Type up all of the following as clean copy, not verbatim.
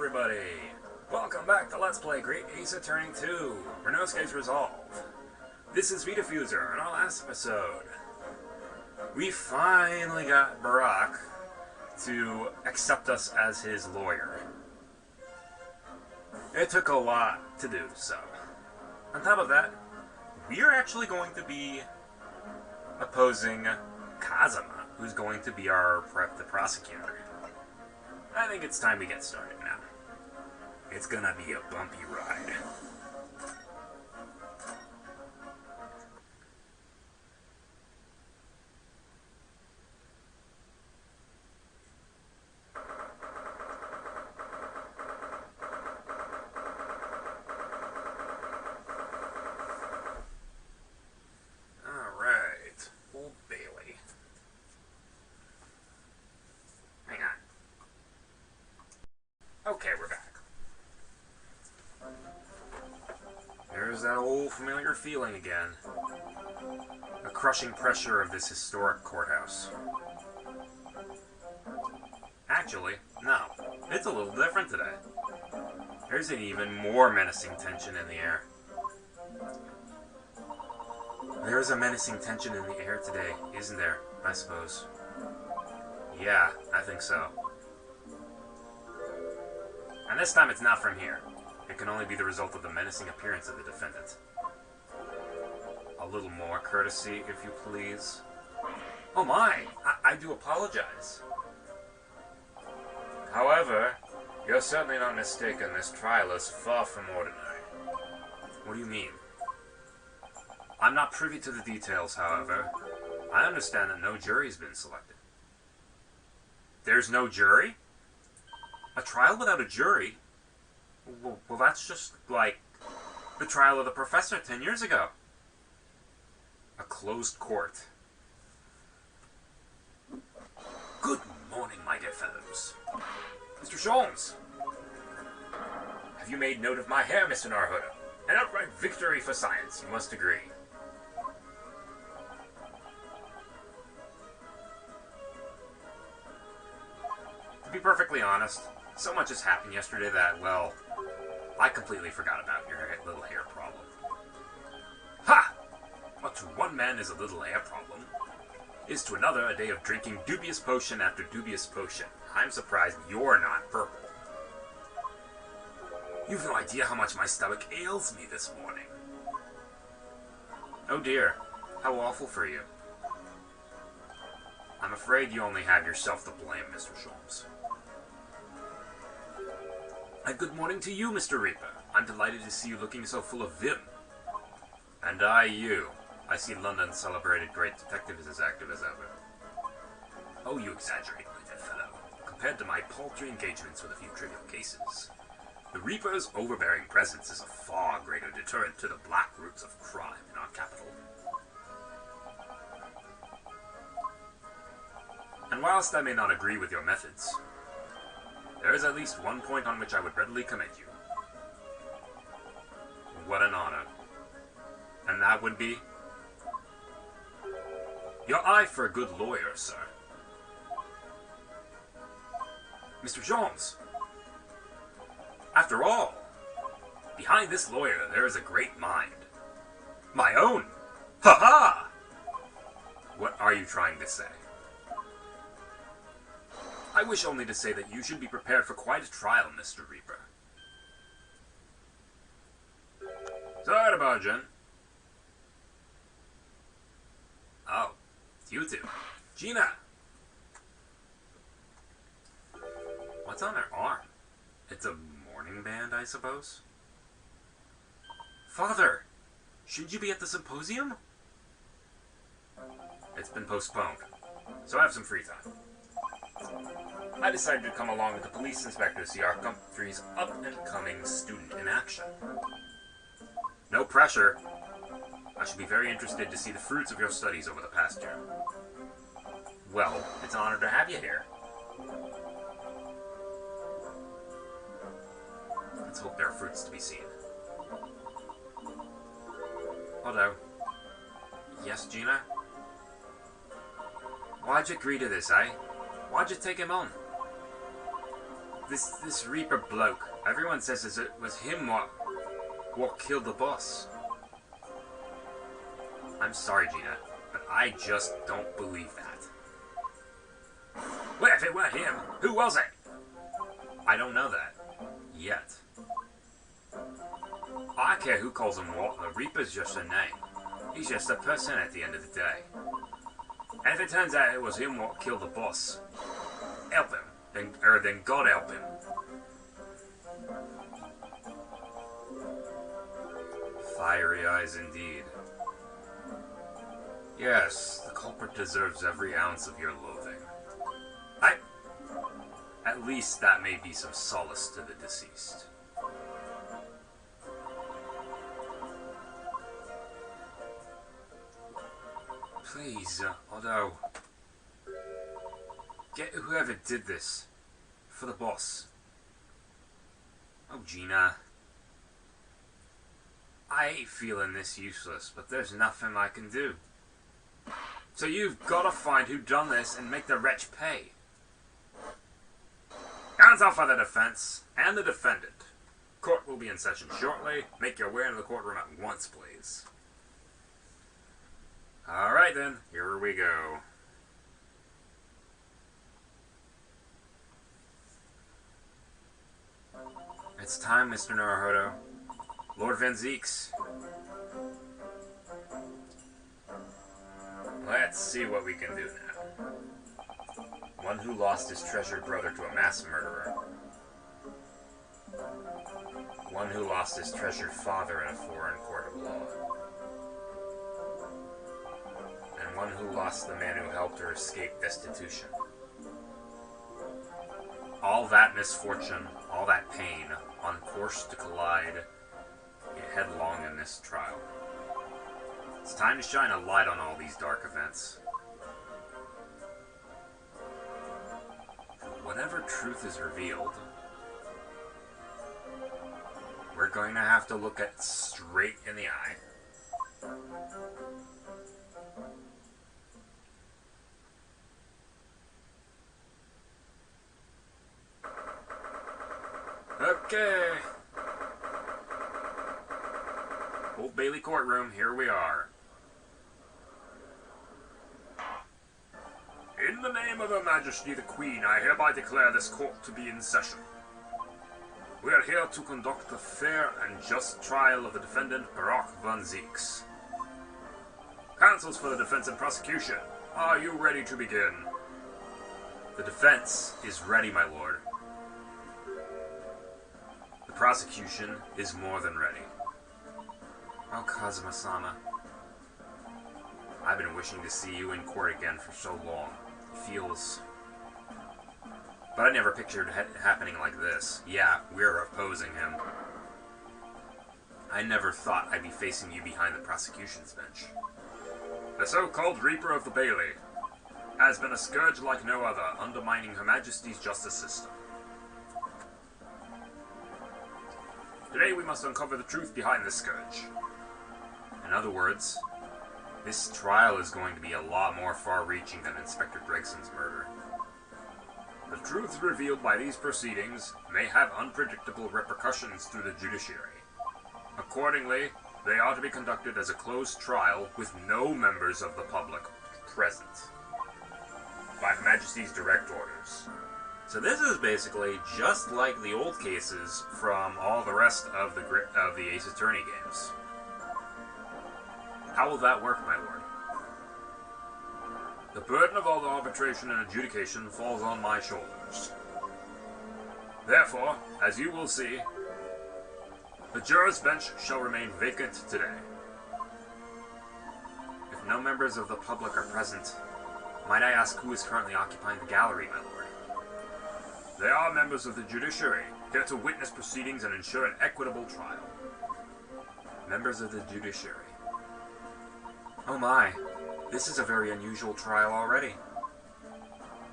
everybody! Welcome back to Let's Play Great Ace Attorney 2, Ryunosuke's Resolve. This is V-Diffuser. In our last episode, we finally got Barack to accept us as his lawyer. It took a lot to do so. On top of that, we are actually going to be opposing Kazuma, who's going to be the prosecutor. I think it's time we get started now. It's gonna be a bumpy ride. Alright, Old Bailey. Hang on. Okay, we're back. There's that old familiar feeling again. The crushing pressure of this historic courthouse. Actually, no. It's a little different today. There's an even more menacing tension in the air. There's a menacing tension in the air today, isn't there? I suppose. Yeah, I think so. And this time it's not from here. It can only be the result of the menacing appearance of the defendant. A little more courtesy, if you please. Oh my! I do apologize. However, you're certainly not mistaken. This trial is far from ordinary. What do you mean? I'm not privy to the details, however. I understand that no jury's been selected. There's no jury? A trial without a jury? Well, that's just like the trial of the professor 10 years ago. A closed court. Good morning, my dear fellows. Mr. Sholmes, have you made note of my hair, Mr. Naruhodo? An outright victory for science, you must agree. To be perfectly honest, so much has happened yesterday that, well, I completely forgot about your little hair problem. Ha! What to one man is a little hair problem, is to another a day of drinking dubious potion after dubious potion. I'm surprised you're not purple. You've no idea how much my stomach ails me this morning. Oh dear, how awful for you. I'm afraid you only have yourself to blame, Mr. Sholmes. And good morning to you, Mr. Reaper. I'm delighted to see you looking so full of vim. And you. I see London's celebrated great detective is as active as ever. Oh, you exaggerate, my dear fellow. Compared to my paltry engagements with a few trivial cases, the Reaper's overbearing presence is a far greater deterrent to the black roots of crime in our capital. And whilst I may not agree with your methods, there is at least one point on which I would readily commend you. What an honor. And that would be your eye for a good lawyer, sir. Mr. Jones, after all, behind this lawyer there is a great mind. My own! Ha-ha! What are you trying to say? I wish only to say that you should be prepared for quite a trial, Mr. Reaper. Sorry about Jen. Oh, it's you two. Gina! What's on her arm? It's a mourning band, I suppose? Father! Shouldn't you be at the symposium? It's been postponed, so I have some free time. I decided to come along with the police inspector to see our country's up-and-coming student in action. No pressure. I should be very interested to see the fruits of your studies over the past year. Well, it's an honor to have you here. Let's hope there are fruits to be seen. Hello. Yes, Gina? Why'd you agree to this, eh? Why'd you take him on? This Reaper bloke, everyone says it was him what killed the boss. I'm sorry, Gina, but I just don't believe that. Well, if it weren't him, who was it? I don't know that. Yet. I care who calls him what, the Reaper's just a name. He's just a person at the end of the day. And if it turns out it was him what killed the boss, help him. Then God help him. Fiery eyes indeed. Yes, the culprit deserves every ounce of your loathing. At least that may be some solace to the deceased. Please, although... get whoever did this. For the boss. Oh, Gina. I hate feeling this useless, but there's nothing I can do. So you've got to find who done this and make the wretch pay. Hands off for the defense and the defendant. Court will be in session shortly. Make your way into the courtroom at once, please. Alright then, here we go. It's time, Mr. Naruhodo. Lord Van Zeeks. Let's see what we can do now. One who lost his treasured brother to a mass murderer. One who lost his treasured father in a foreign court of law. And one who lost the man who helped her escape destitution. All that misfortune, all that pain, on course to collide headlong in this trial. It's time to shine a light on all these dark events. Whenever truth is revealed, we're going to have to look it straight in the eye. Okay. Old Bailey courtroom, here we are. In the name of Her Majesty the Queen, I hereby declare this court to be in session. We are here to conduct a fair and just trial of the defendant, Barak Van Zeeks. Counsels for the defense and prosecution, are you ready to begin? The defense is ready, my lord. The prosecution is more than ready. Oh, Kazuma-sama. I've been wishing to see you in court again for so long. It feels... But I never pictured it happening like this. Yeah, we're opposing him. I never thought I'd be facing you behind the prosecution's bench. The so-called Reaper of the Bailey has been a scourge like no other, undermining Her Majesty's justice system. Today we must uncover the truth behind this scourge. In other words, this trial is going to be a lot more far-reaching than Inspector Gregson's murder. The truth revealed by these proceedings may have unpredictable repercussions through the judiciary. Accordingly, they are to be conducted as a closed trial with no members of the public present, by Her Majesty's direct orders. So this is basically just like the old cases from all the rest of the Ace Attorney games. How will that work, my lord? The burden of all the arbitration and adjudication falls on my shoulders. Therefore, as you will see, the jurors' bench shall remain vacant today. If no members of the public are present, might I ask who is currently occupying the gallery, my lord? They are members of the judiciary, here to witness proceedings and ensure an equitable trial. Members of the judiciary. Oh my, this is a very unusual trial already.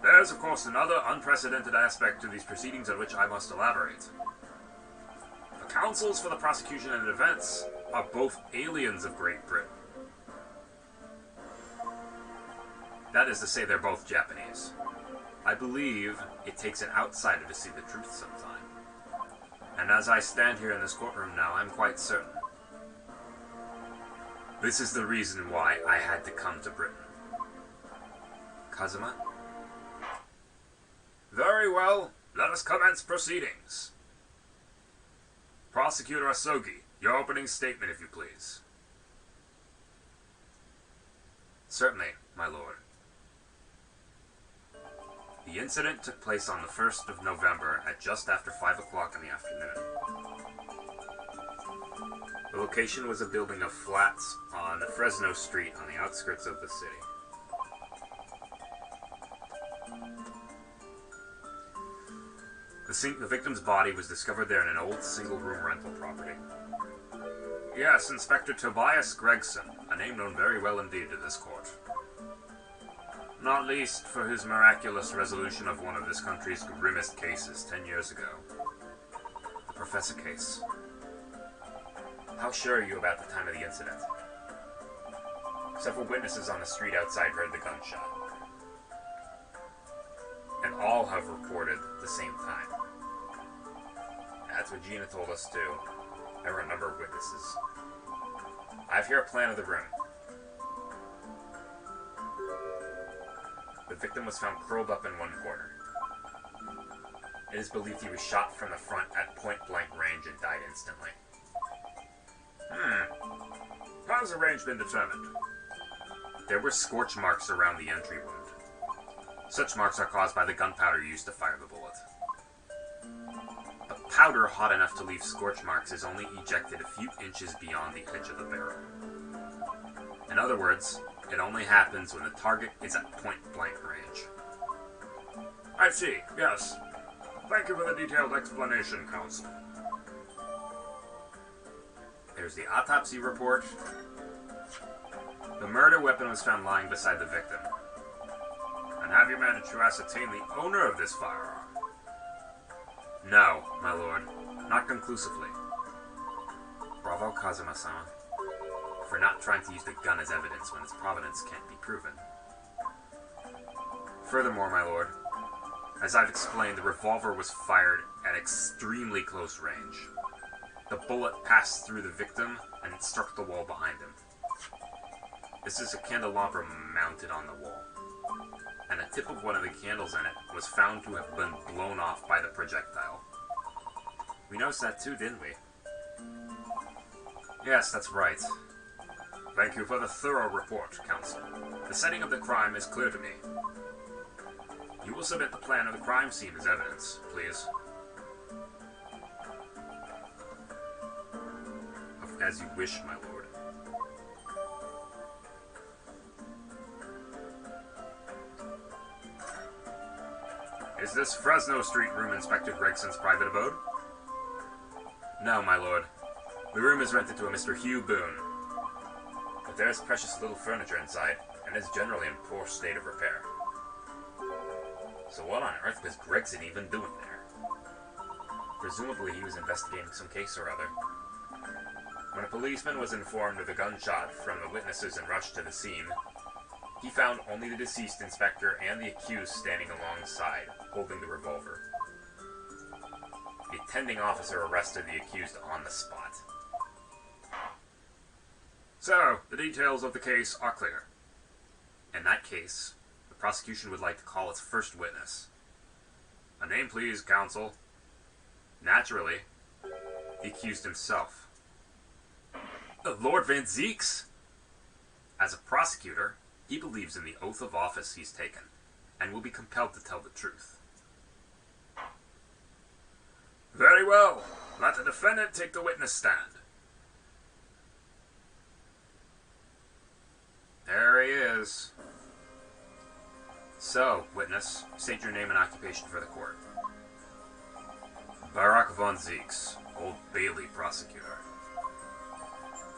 There's, of course, another unprecedented aspect to these proceedings on which I must elaborate. The counsels for the prosecution and defense are both aliens of Great Britain. That is to say, they're both Japanese. I believe it takes an outsider to see the truth sometime. And as I stand here in this courtroom now, I'm quite certain. This is the reason why I had to come to Britain. Kazuma? Very well, let us commence proceedings. Prosecutor Asogi, your opening statement, if you please. Certainly, my lord. The incident took place on the 1st of November at just after 5 o'clock in the afternoon. The location was a building of flats on Fresno Street on the outskirts of the city. The victim's body was discovered there in an old single-room rental property. Yes, Inspector Tobias Gregson, a name known very well indeed to this court. Not least for his miraculous resolution of one of this country's grimmest cases 10 years ago. The Professor case. How sure are you about the time of the incident? Several witnesses on the street outside heard the gunshot. And all have reported the same time. That's what Gina told us too. There were a number of witnesses. I have here a plan of the room. The victim was found curled up in one corner. It is believed he was shot from the front at point-blank range and died instantly. How has the range been determined? There were scorch marks around the entry wound. Such marks are caused by the gunpowder used to fire the bullet. A powder hot enough to leave scorch marks is only ejected a few inches beyond the edge of the barrel. In other words, it only happens when the target is at point-blank range. I see, yes. Thank you for the detailed explanation, Counsel. There's the autopsy report. The murder weapon was found lying beside the victim. And have you managed to ascertain the owner of this firearm? No, my lord. Not conclusively. Bravo, Kazuma-sama, for not trying to use the gun as evidence when its provenance can't be proven. Furthermore, my lord, as I've explained, the revolver was fired at extremely close range. The bullet passed through the victim and it struck the wall behind him. This is a candelabra mounted on the wall, and the tip of one of the candles in it was found to have been blown off by the projectile. We noticed that too, didn't we? Yes, that's right. Thank you for the thorough report, Counsel. The setting of the crime is clear to me. You will submit the plan of the crime scene as evidence, please. As you wish, my lord. Is this Fresno Street room Inspector Gregson's private abode? No, my lord. The room is rented to a Mr. Hugh Boone. But there is precious little furniture inside, and is generally in poor state of repair. So what on earth was Gregson even doing there? Presumably he was investigating some case or other. When a policeman was informed of the gunshot from the witnesses and rushed to the scene, he found only the deceased inspector and the accused standing alongside, holding the revolver. The attending officer arrested the accused on the spot. So, the details of the case are clear. In that case, the prosecution would like to call its first witness. A name, please, counsel. Naturally, the accused himself. Lord Van Zeeks! As a prosecutor, he believes in the oath of office he's taken, and will be compelled to tell the truth. Very well. Let the defendant take the witness stand. There he is. So, witness, state your name and occupation for the court. Barack Von Zeeks, Old Bailey prosecutor.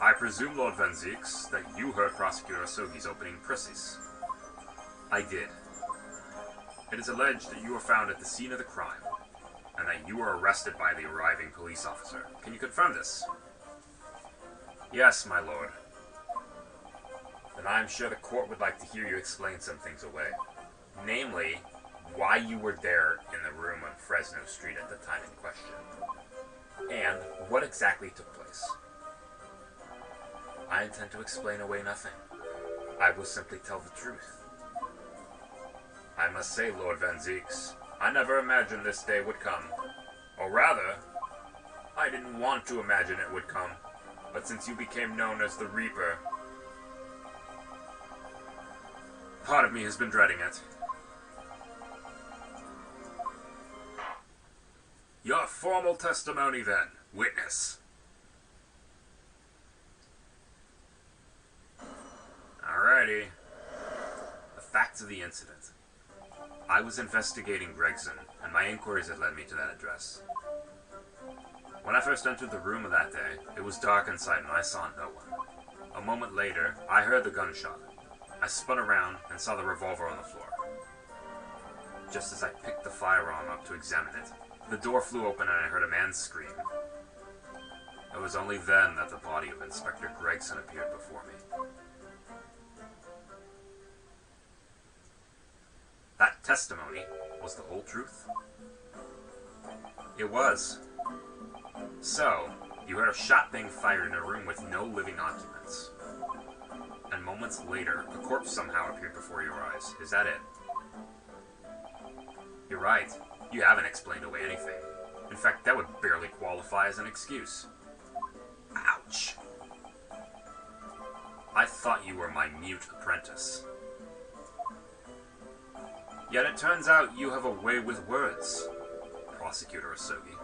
I presume, Lord Van Zeeks, that you heard Prosecutor Asogi's opening précis. I did. It is alleged that you were found at the scene of the crime, and that you were arrested by the arriving police officer. Can you confirm this? Yes, my lord. Then I am sure the court would like to hear you explain some things away. Namely, why you were there in the room on Fresno Street at the time in question, and what exactly took place. I intend to explain away nothing. I will simply tell the truth. I must say, Lord Van Zieks, I never imagined this day would come. Or rather, I didn't want to imagine it would come, but since you became known as the Reaper, part of me has been dreading it. Your formal testimony, then, witness. Alrighty. The facts of the incident. I was investigating Gregson, and my inquiries had led me to that address. When I first entered the room of that day, it was dark inside and I saw no one. A moment later, I heard the gunshot. I spun around and saw the revolver on the floor. Just as I picked the firearm up to examine it, the door flew open and I heard a man scream. It was only then that the body of Inspector Gregson appeared before me. That testimony was the whole truth? It was. So, you heard a shot being fired in a room with no living occupants. And moments later, a corpse somehow appeared before your eyes. Is that it? You're right. You haven't explained away anything. In fact, that would barely qualify as an excuse. Ouch. I thought you were my mute apprentice. Yet it turns out you have a way with words, Prosecutor Asogi.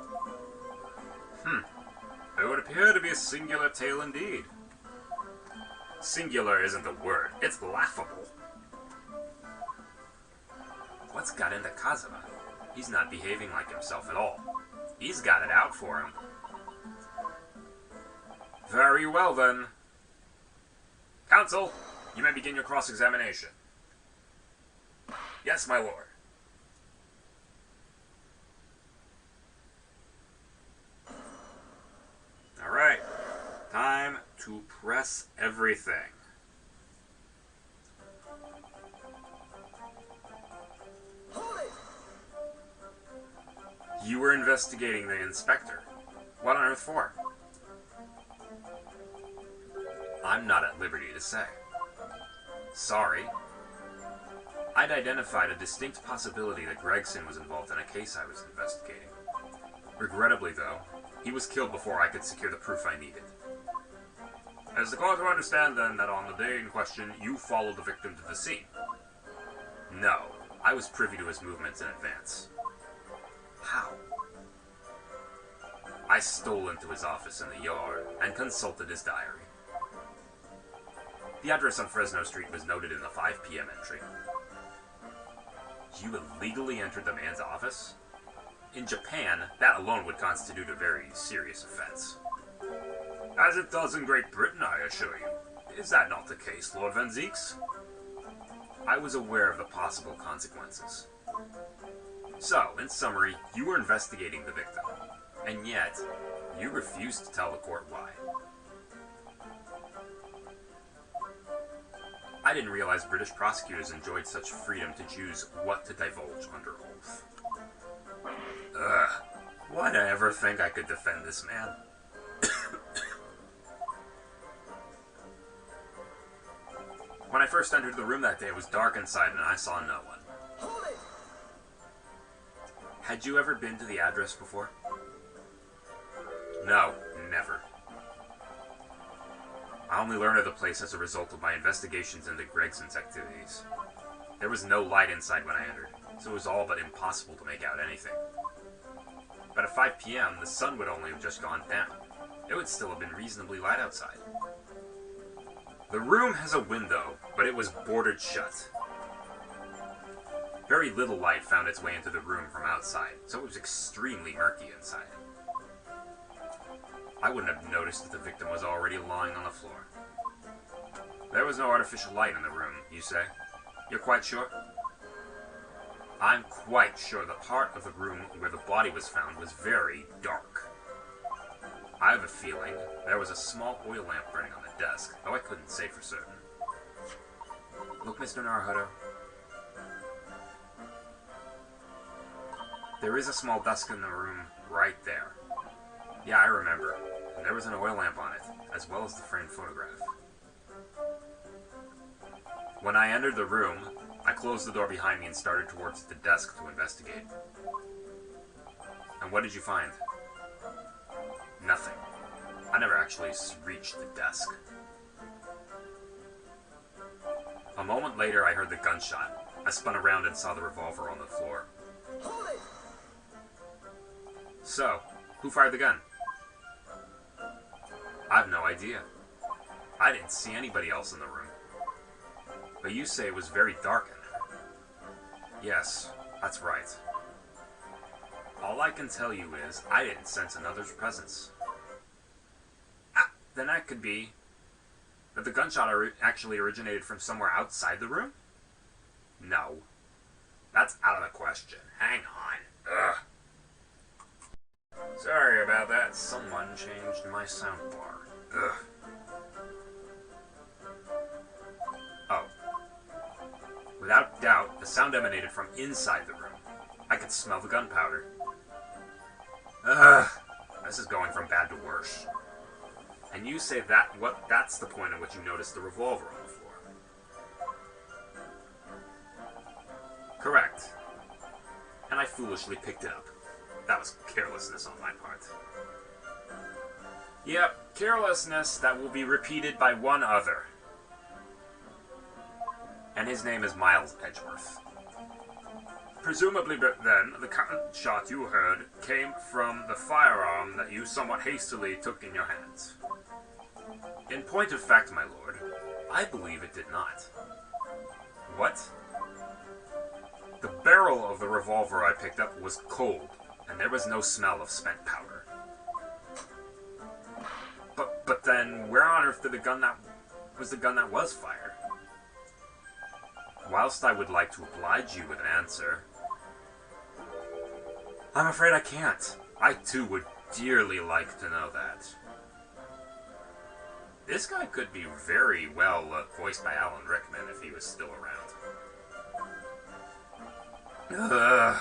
It would appear to be a singular tale indeed. Singular isn't the word, it's laughable. What's got into Kazuma? He's not behaving like himself at all. He's got it out for him. Very well then. Counsel, you may begin your cross-examination. Yes, my lord. Alright. Time to press everything. Hold it! You were investigating the inspector. What on earth for? I'm not at liberty to say. Sorry. I'd identified a distinct possibility that Gregson was involved in a case I was investigating. Regrettably, though, he was killed before I could secure the proof I needed. As the court will understand, then, that on the day in question, you followed the victim to the scene. No, I was privy to his movements in advance. How? I stole into his office in the yard and consulted his diary. The address on Fresno Street was noted in the 5 p.m. entry. You illegally entered the man's office? In Japan, that alone would constitute a very serious offense. As it does in Great Britain, I assure you. Is that not the case, Lord Van Zieks? I was aware of the possible consequences. So, in summary, you were investigating the victim, and yet, you refused to tell the court why. I didn't realize British prosecutors enjoyed such freedom to choose what to divulge under oath. Ugh, why'd I ever think I could defend this man? When I first entered the room that day, it was dark inside and I saw no one. Hold it! Had you ever been to the address before? No, never. I only learned of the place as a result of my investigations into Gregson's activities. There was no light inside when I entered, so it was all but impossible to make out anything. But at 5 p.m., the sun would only have just gone down. It would still have been reasonably light outside. The room has a window, but it was boarded shut. Very little light found its way into the room from outside, so it was extremely murky inside. I wouldn't have noticed that the victim was already lying on the floor. There was no artificial light in the room, you say? You're quite sure? I'm quite sure the part of the room where the body was found was very dark. I have a feeling there was a small oil lamp burning on the desk, though I couldn't say for certain. Look, Mr. Naruhodo. There is a small desk in the room right there. Yeah, I remember. And there was an oil lamp on it, as well as the framed photograph. When I entered the room, I closed the door behind me and started towards the desk to investigate. And what did you find? Nothing. I never actually reached the desk. A moment later, I heard the gunshot. I spun around and saw the revolver on the floor. Hold it! So, who fired the gun? I've no idea. I didn't see anybody else in the room. But you say it was very dark in there. Yes, that's right. All I can tell you is, I didn't sense another's presence. Then that could be that the gunshot actually originated from somewhere outside the room? No. That's out of the question. Hang on. Ugh. Sorry about that. Someone changed my soundbar. Ugh. Oh. Without doubt, the sound emanated from inside the room. I could smell the gunpowder. Ugh. This is going from bad to worse. And you say that's the point at which you noticed the revolver on the floor. Correct. And I foolishly picked it up. That was carelessness on my part. Yep, carelessness that will be repeated by one other. And his name is Miles Edgeworth. Presumably then, the shot you heard came from the firearm that you somewhat hastily took in your hands. In point of fact, my lord, I believe it did not. What? The barrel of the revolver I picked up was cold, and there was no smell of spent powder. But then, where on earth did the gun that was fired? Whilst I would like to oblige you with an answer, I'm afraid I can't. I too would dearly like to know that. This guy could be very well voiced by Alan Rickman if he was still around. Ugh.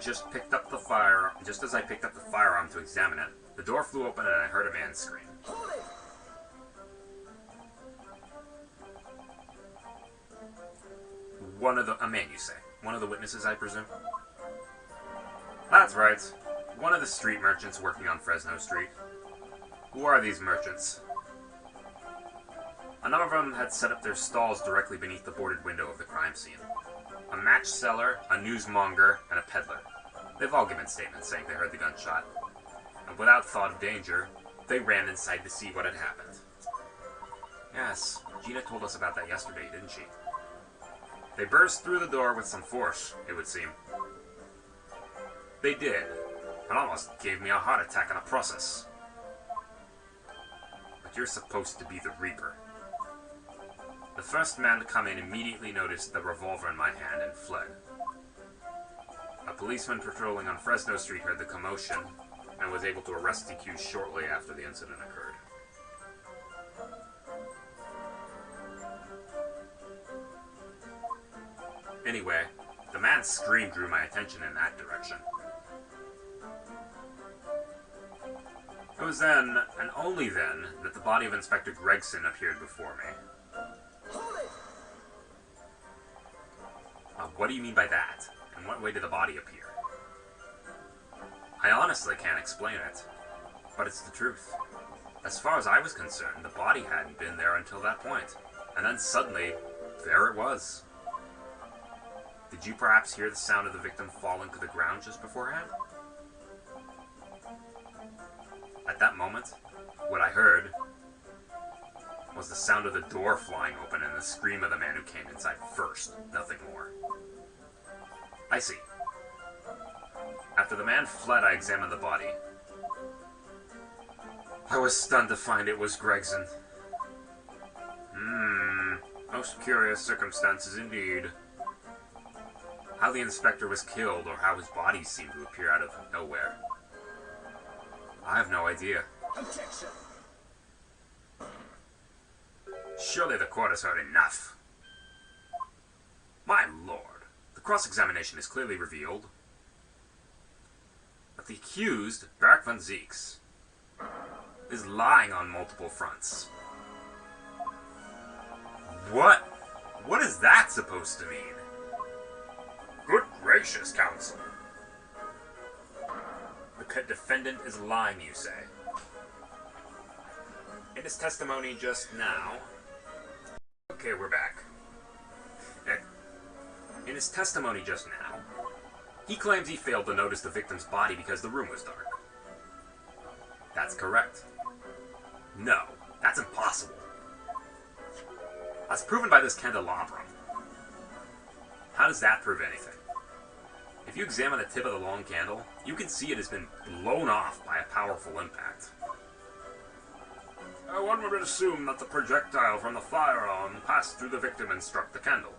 Just as I picked up the firearm to examine it, the door flew open and I heard a man scream. Hold it! A man, you say? One of the witnesses, I presume? That's right. One of the street merchants working on Fresno Street. Who are these merchants? A number of them had set up their stalls directly beneath the boarded window of the crime scene. A match seller, a newsmonger, and a peddler. They've all given statements saying they heard the gunshot. And without thought of danger, they ran inside to see what had happened. Yes, Gina told us about that yesterday, didn't she? They burst through the door with some force, it would seem. They did, and almost gave me a heart attack in the process. But you're supposed to be the Reaper. The first man to come in immediately noticed the revolver in my hand and fled. A policeman patrolling on Fresno Street heard the commotion and was able to arrest the accused shortly after the incident occurred. Anyway, the man's scream drew my attention in that direction. It was then, and only then, that the body of Inspector Gregson appeared before me. Hold it! What do you mean by that? In what way did the body appear? I honestly can't explain it, but it's the truth. As far as I was concerned, the body hadn't been there until that point, and then suddenly, there it was. Did you perhaps hear the sound of the victim falling to the ground just beforehand? At that moment, what I heard was the sound of the door flying open and the scream of the man who came inside first, nothing more. I see. After the man fled, I examined the body. I was stunned to find it was Gregson. Most curious circumstances indeed. How the inspector was killed, or how his body seemed to appear out of nowhere, I have no idea. Objection! Surely the court has heard enough. My lord, the cross-examination is clearly revealed that the accused, Barak von Zieks, is lying on multiple fronts. What? What is that supposed to mean? Good gracious, counsel. The defendant is lying, you say? In his testimony just now... Okay, we're back. In his testimony just now, he claims he failed to notice the victim's body because the room was dark. That's correct. No, that's impossible. That's proven by this candelabrum. How does that prove anything? If you examine the tip of the long candle, you can see it has been blown off by a powerful impact. One would assume that the projectile from the firearm passed through the victim and struck the candle.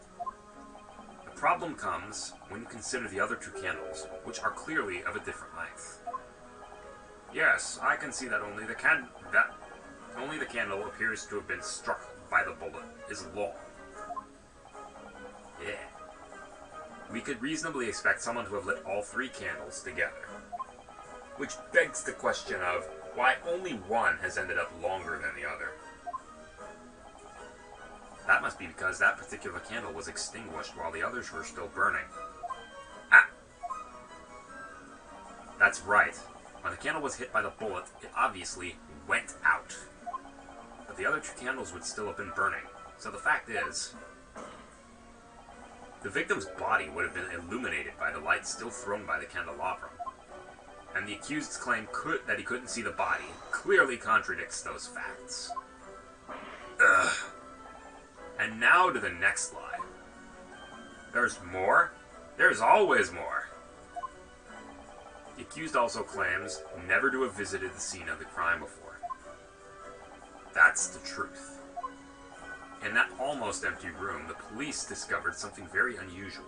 The problem comes when you consider the other two candles, which are clearly of a different length. Yes, I can see that only the candle appears to have been struck by the bullet is long. Yeah. We could reasonably expect someone to have lit all three candles together. Which begs the question of why only one has ended up longer than the other. That must be because that particular candle was extinguished while the others were still burning. Ah! That's right. When the candle was hit by the bullet, it obviously went out. But the other two candles would still have been burning. So the fact is, the victim's body would have been illuminated by the light still thrown by the candelabrum. And the accused's claim that he couldn't see the body clearly contradicts those facts. Ugh. And now to the next lie. There's more? There's always more. The accused also claims never to have visited the scene of the crime before. That's the truth. In that almost empty room, the police discovered something very unusual.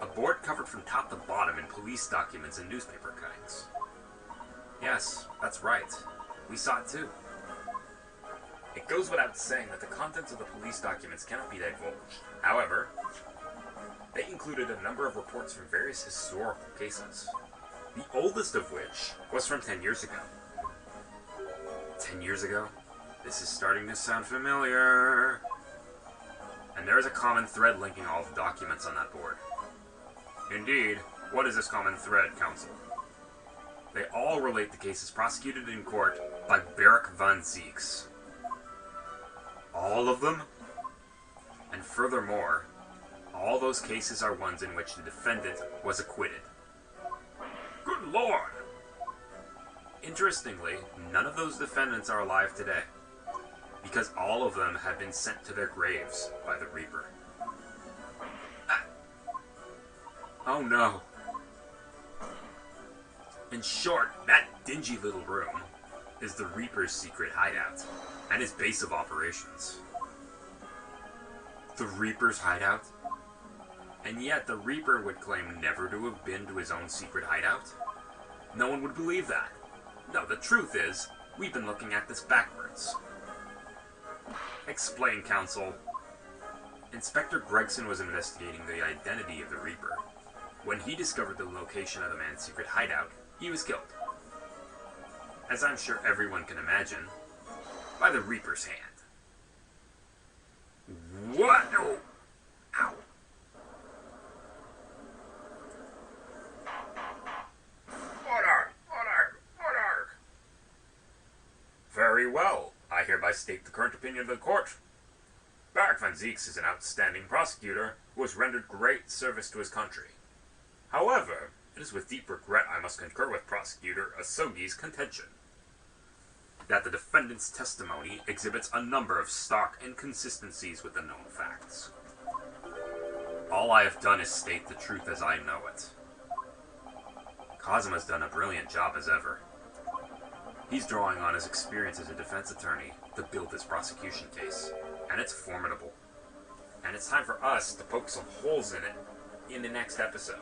A board covered from top to bottom in police documents and newspaper cuttings. Yes, that's right. We saw it too. It goes without saying that the contents of the police documents cannot be divulged. However, they included a number of reports from various historical cases, the oldest of which was from 10 years ago. 10 years ago? This is starting to sound familiar. And there is a common thread linking all of the documents on that board. Indeed, what is this common thread, counsel? They all relate to cases prosecuted in court by Barak von Zieks. All of them? And furthermore, all those cases are ones in which the defendant was acquitted. Good Lord! Interestingly, none of those defendants are alive today, because all of them have been sent to their graves by the Reaper. Ah. Oh no. In short, that dingy little room is the Reaper's secret hideout, and his base of operations. The Reaper's hideout? And yet the Reaper would claim never to have been to his own secret hideout? No one would believe that. No, the truth is, we've been looking at this backwards. Explain, counsel. Inspector Gregson was investigating the identity of the Reaper. When he discovered the location of the man's secret hideout, he was killed. As I'm sure everyone can imagine, by the Reaper's hand. What? Oh. Ow. Order! Very well. I hereby state the current opinion of the court. Barak von Zieks is an outstanding prosecutor who has rendered great service to his country. However, it is with deep regret I must concur with Prosecutor Asogi's contention that the defendant's testimony exhibits a number of stark inconsistencies with the known facts. All I have done is state the truth as I know it. Kazuma's done a brilliant job as ever. He's drawing on his experience as a defense attorney to build this prosecution case, and it's formidable. And it's time for us to poke some holes in it in the next episode.